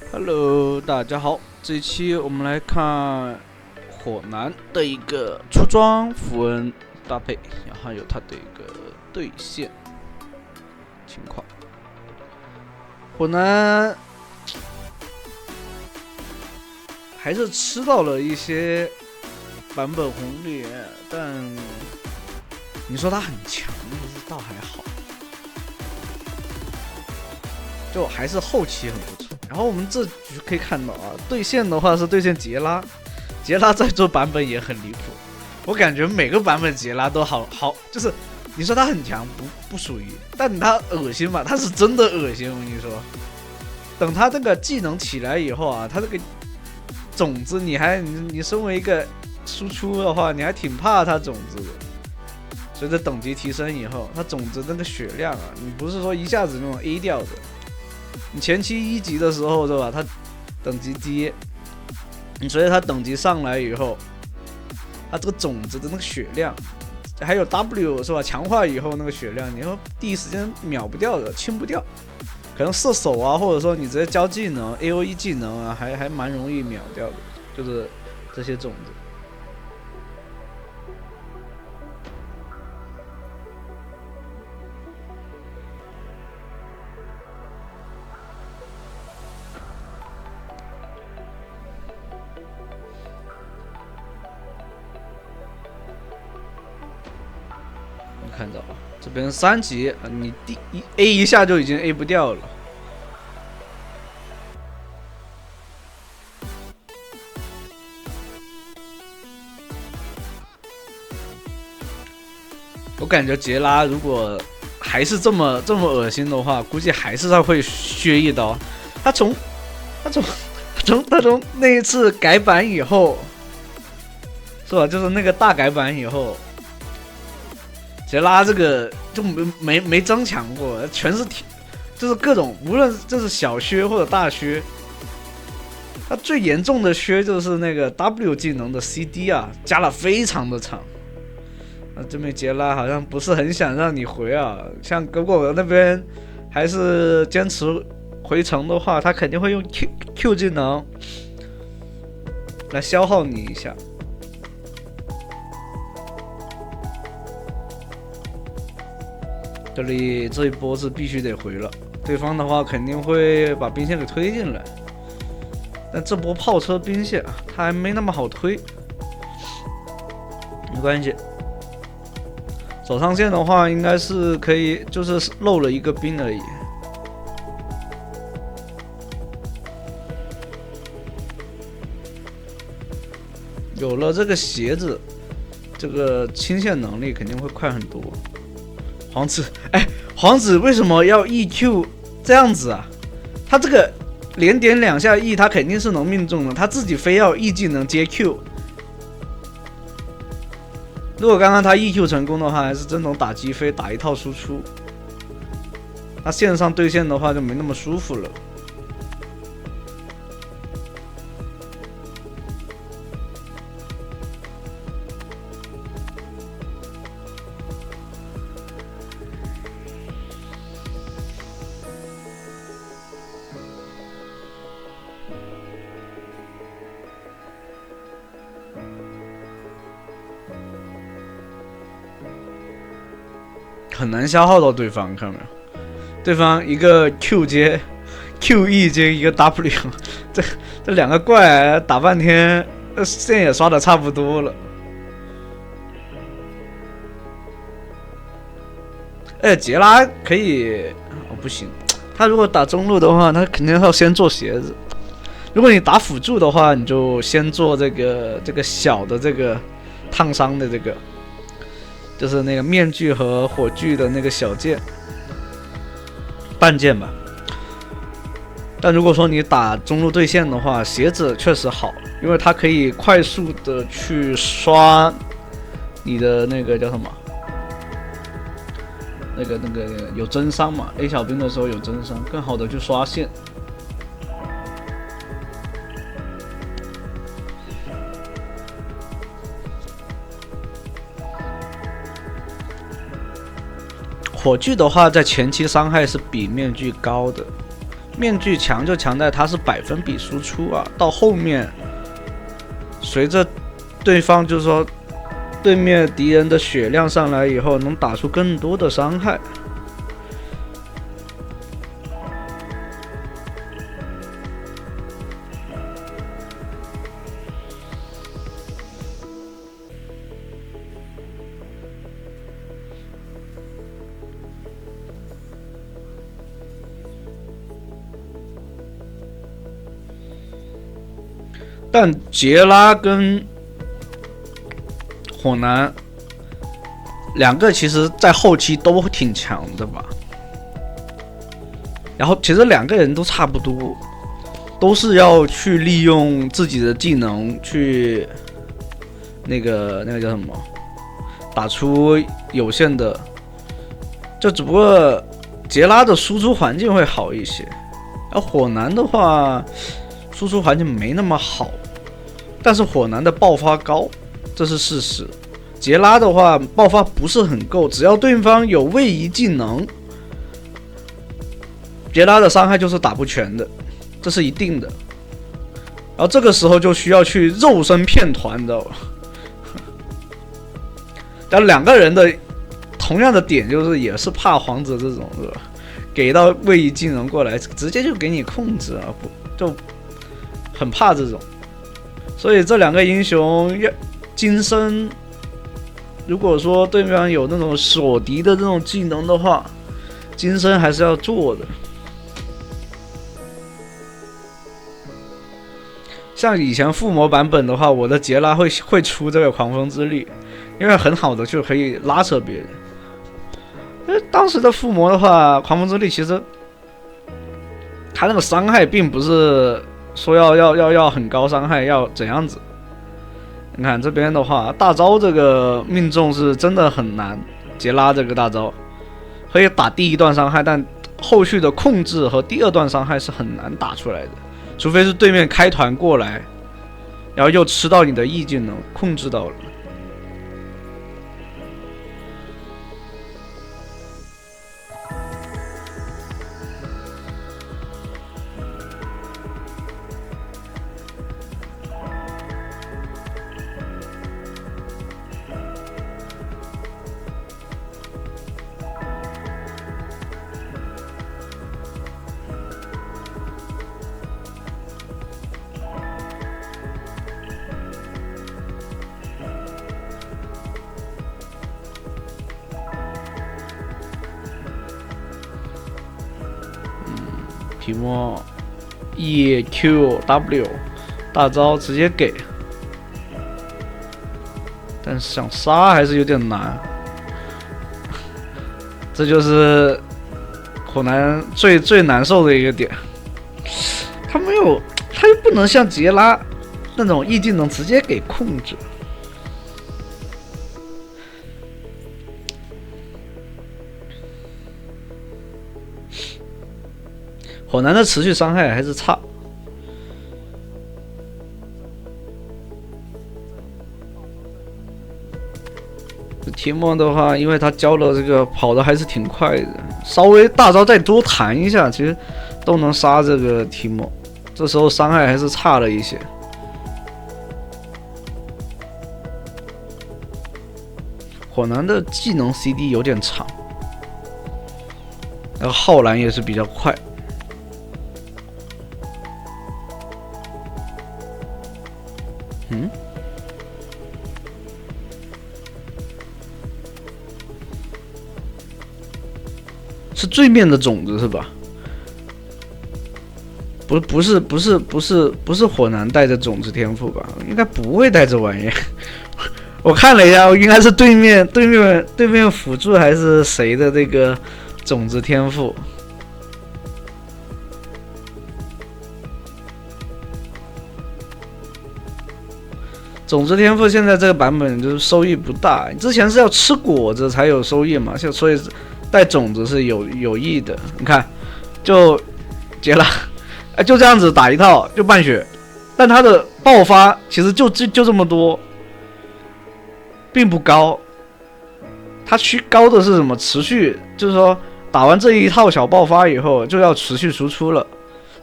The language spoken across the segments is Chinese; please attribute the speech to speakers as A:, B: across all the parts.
A: Hello， 大家好，这一期我们来看火男的一个出装符文搭配，然后还有他的一个对线情况。火男还是吃到了一些版本红利，但你说他很强，其实倒还好，就还是后期很不错。然后我们这局可以看到啊，对线的话是对线杰拉，杰拉在做版本也很离谱。我感觉每个版本杰拉都好，就是你说他很强不属于，但他恶心嘛，他是真的恶心。我跟你说，等他这个技能起来以后啊，他这个种子你身为一个输出的话，你还挺怕他种子的。随着等级提升以后，他种子那个血量啊，你不是说一下子那种 A 掉的。你前期1级的时候是吧？它等级低，你随着它等级上来以后，它这个种子的那个血量，还有 W 是吧？强化以后那个血量，你说第一时间秒不掉的，清不掉。可能射手啊，或者说你直接交技能 AOE 技能啊，还蛮容易秒掉的，就是这些种子。看到这边3级，你A 一下就已经 A 不掉了。我感觉杰拉如果还是这么恶心的话，估计还是他会削一刀。他从那一次改版以后，是吧？就是那个大改版以后。杰拉这个就没增强过，全是就是各种，无论就是小削或者大削，它最严重的削就是那个 W 技能的 CD 啊，加了非常的长。这边杰拉好像不是很想让你回啊，像如果那边还是坚持回城的话，他肯定会用 Q 技能来消耗你一下。这一波是必须得回了，对方的话肯定会把兵线给推进来，但这波炮车兵线他还没那么好推，没关系。走上线的话应该是可以，就是漏了一个兵而已。有了这个鞋子，这个清线能力肯定会快很多。皇子，皇子为什么要 EQ 这样子啊？他这个连点2下 E， 他肯定是能命中的，他自己非要 E 技能接 Q。如果刚刚他 EQ 成功的话，还是真能打击飞，打一套输出。他线上对线的话就没那么舒服了。很难消耗到对方，看到没有？对方一个 Q 接 QE 接一个 W， 这两个怪打半天，线也刷的差不多了。杰拉可以，不行，他如果打中路的话，他肯定要先做鞋子。如果你打辅助的话，你就先做这个小的这个烫伤的这个。就是那个面具和火炬的那个小剑，半剑吧。但如果说你打中路对线的话，鞋子确实好，因为它可以快速的去刷你的那个叫什么，那个有真伤嘛 ，A 小兵的时候有真伤，更好的去刷线。火炬的话，在前期伤害是比面具高的，面具强就强在它是百分比输出啊，到后面随着对方就是说对面敌人的血量上来以后，能打出更多的伤害。但杰拉跟火男两个其实在后期都挺强的吧，然后其实两个人都差不多，都是要去利用自己的技能去那个叫什么，打出有限的，就只不过杰拉的输出环境会好一些，而火男的话输出环境没那么好，但是火男的爆发高，这是事实。杰拉的话爆发不是很够，只要对方有位移技能，杰拉的伤害就是打不全的，这是一定的。然后这个时候就需要去肉身骗团，你知道吧？但两个人的同样的点就是也是怕皇子这种，是吧？给到位移技能过来，直接就给你控制啊，不就很怕这种。所以这两个英雄金身，如果说对方有那种锁敌的这种技能的话，金身还是要做的。像以前附魔版本的话，我的杰拉会出这个狂风之力，因为很好的就可以拉扯别人。因为当时的附魔的话，狂风之力其实它那个伤害并不是说要很高伤害，要怎样子？你看这边的话，大招这个命中是真的很难。杰拉这个大招可以打第一段伤害，但后续的控制和第二段伤害是很难打出来的，除非是对面开团过来，然后又吃到你的 E 技能，控制到了。提莫 EQW 大招直接给，但是想杀还是有点难。这就是火男最难受的一个点，他又不能像杰拉那种 E 技能直接给控制。火男的持续伤害还是差。提莫的话，因为他教了这个跑的还是挺快的，稍微大招再多弹一下，其实都能杀这个提莫。这时候伤害还是差了一些。火男的技能 CD 有点长，然后浩然也是比较快。是对面的种子是吧？不是火男带着种子天赋吧？应该不会带这玩意。我看了一下，应该是对面辅助还是谁的这个种子天赋。种子天赋现在这个版本就是收益不大，之前是要吃果子才有收益嘛，所以带种子是有益的。你看，就结了，就这样子打一套就半血，但他的爆发其实就这么多，并不高。他高的是什么？持续，就是说打完这一套小爆发以后就要持续输出了，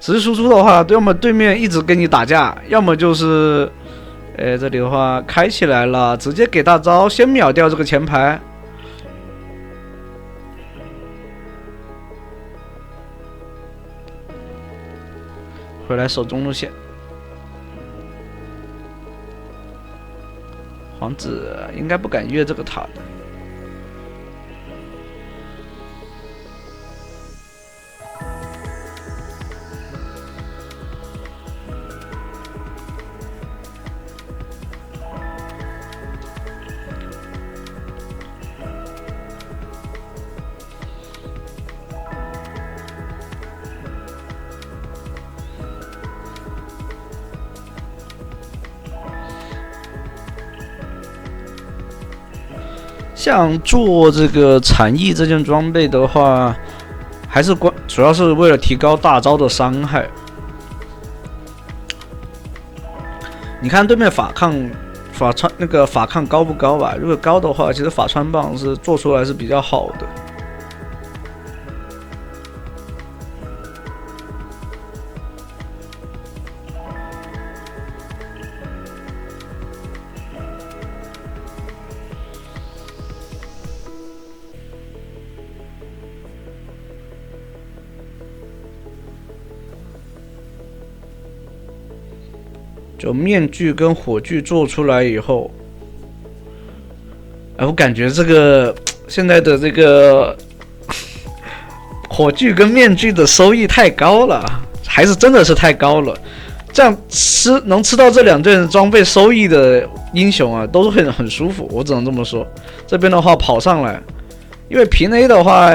A: 实时输出的话，要么对面一直跟你打架，要么就是，这里的话开起来了，直接给大招，先秒掉这个前排。回来守中路线。皇子应该不敢越这个塔的。像做这个禅意这件装备的话，还是主要是为了提高大招的伤害。你看对面法穿那个法抗高不高吧？如果高的话，其实法穿棒是做出来是比较好的。就面具跟火炬做出来以后，我感觉这个现在的这个火炬跟面具的收益太高了，还是真的是太高了。这样能吃到这两件装备收益的英雄啊，都是很舒服，我只能这么说。这边的话跑上来，因为平 A 的话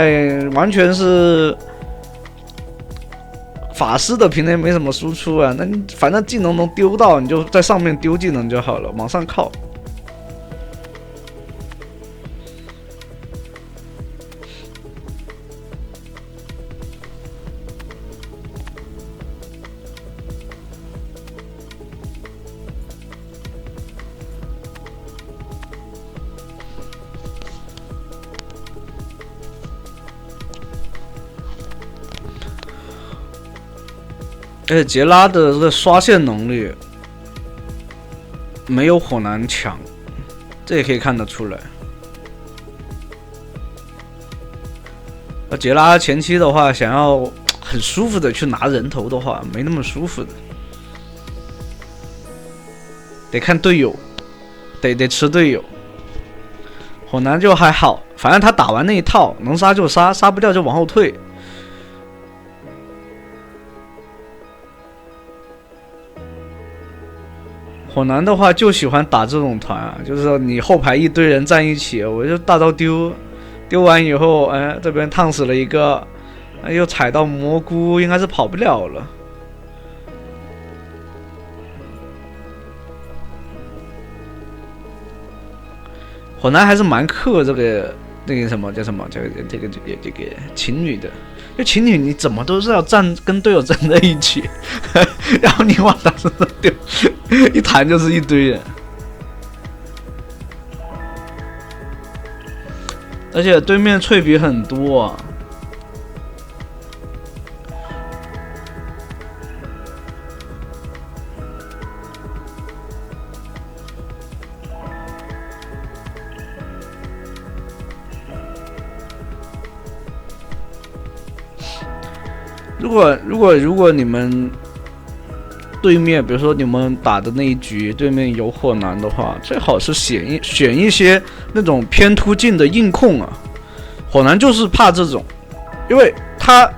A: 完全是。法师的平 A 没什么输出啊，那你反正技能能丢到，你就在上面丢技能就好了，往上靠。而且杰拉的这个刷线能力没有火男强，这也可以看得出来。杰拉前期的话，想要很舒服的去拿人头的话，没那么舒服的，得看队友，得吃队友。火男就还好，反正他打完那一套，能杀就杀，杀不掉就往后退。火男的话就喜欢打这种团啊，就是说你后排一堆人站一起，我就大招丢完以后，这边烫死了一个，又踩到蘑菇，应该是跑不了了。火男还是蛮克这个那个什么叫什么这个情侣的。就情侣你怎么都是要跟队友站在一起，然后你往他身上丢，一弹就是一堆人。而且对面脆皮很多啊。如果你们对面，比如说你们打的那一局对面有火男的话，最好是选一些那种偏突进的硬控啊。火男就是怕这种，因为他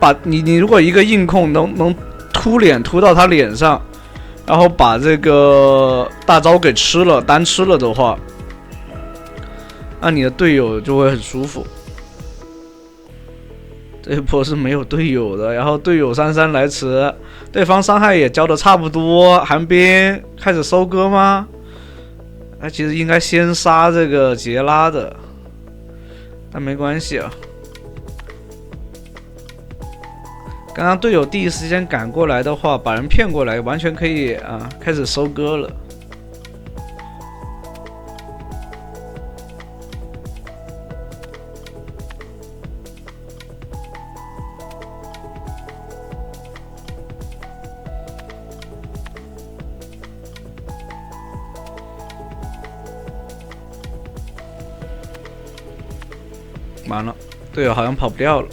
A: 把你如果一个硬控能突脸突到他脸上，然后把这个大招给单吃了的话，那你的队友就会很舒服。这一波是没有队友的，然后队友姗来迟，对方伤害也交的差不多，寒冰开始收割吗？其实应该先杀这个杰拉的，但没关系啊。刚刚队友第一时间赶过来的话，把人骗过来，完全可以开始收割了。完了，队友好像跑不掉了。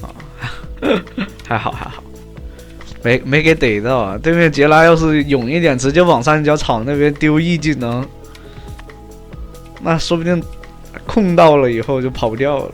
A: 啊，还好，没给逮到啊！对面杰拉要是勇一点，直接往三角场那边丢 E 技能，那说不定控到了以后就跑不掉了。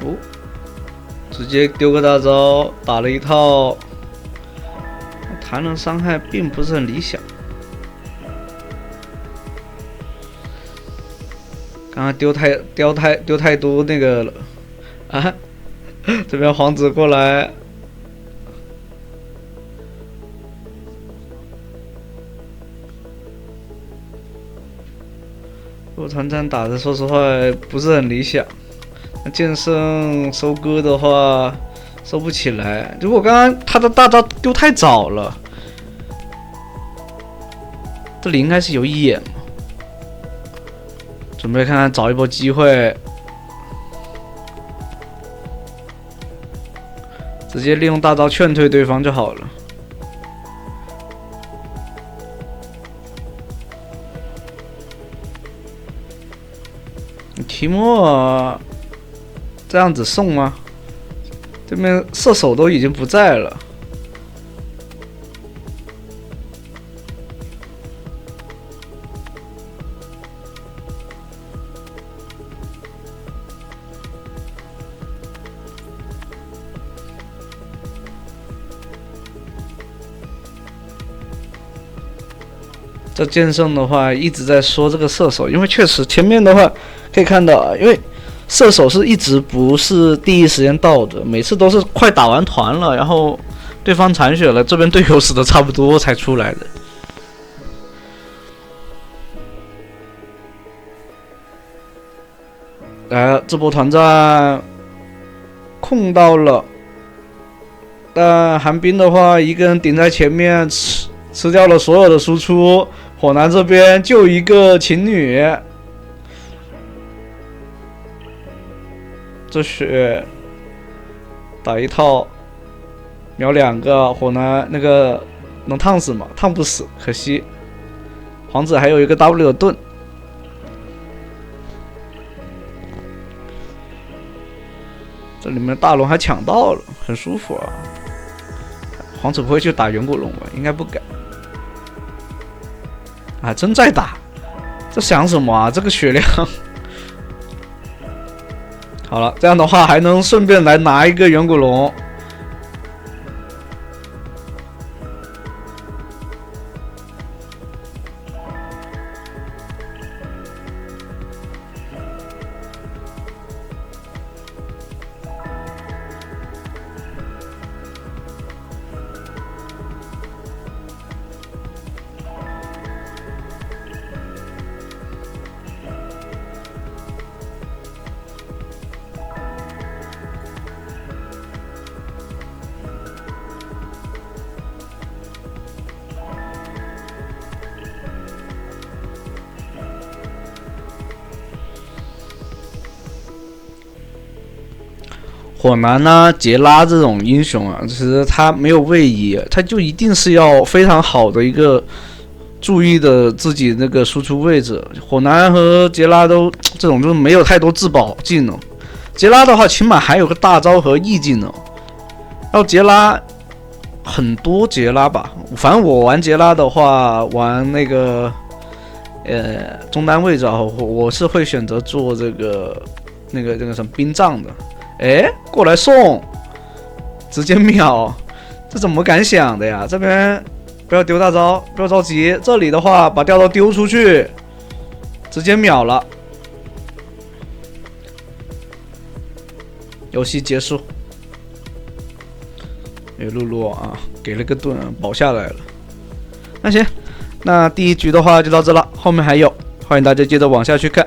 A: 哦，直接丢个大招，打了一套，弹能伤害并不是很理想。刚刚丢太多那个了啊！这边皇子过来。陆团战打的说实话不是很理想，那剑圣收割的话收不起来。如果刚刚他的大招丢太早了，这里应该是有眼嘛，准备看看找一波机会，直接利用大招劝退对方就好了。提莫这样子送吗？这边射手都已经不在了。这剑圣的话一直在说这个射手，因为确实前面的话可以看到，因为射手是一直不是第一时间到的，每次都是快打完团了，然后对方残血了，这边队友死的差不多才出来的。来了，这波团战控到了，但寒冰的话一个人顶在前面吃掉了所有的输出。火男这边就一个情侣，这血打一套秒2个，火男那个能烫死吗？烫不死，可惜。皇子还有一个 W 的盾，这里面大龙还抢到了，很舒服啊。皇子不会去打远古龙吧？应该不敢。啊，真在打，这想什么啊？这个血量，好了，这样的话还能顺便来拿一个远古龙。火男啊、杰拉这种英雄啊，其实他没有位移，他就一定是要非常好的一个注意的自己那个输出位置。火男和杰拉都这种就是没有太多自保技能，杰拉的话起码还有个大招和 E 技能，然后杰拉很多杰拉吧，反正我玩杰拉的话，玩那个中单位置啊，我是会选择做这个那个什么冰杖的。哎，过来送，直接秒，这怎么敢想的呀？这边不要丢大招，不要着急。这里的话，把吊刀丢出去，直接秒了。游戏结束。露露啊，给了个盾，保下来了。那行，那第一局的话就到这了，后面还有，欢迎大家接着往下去看。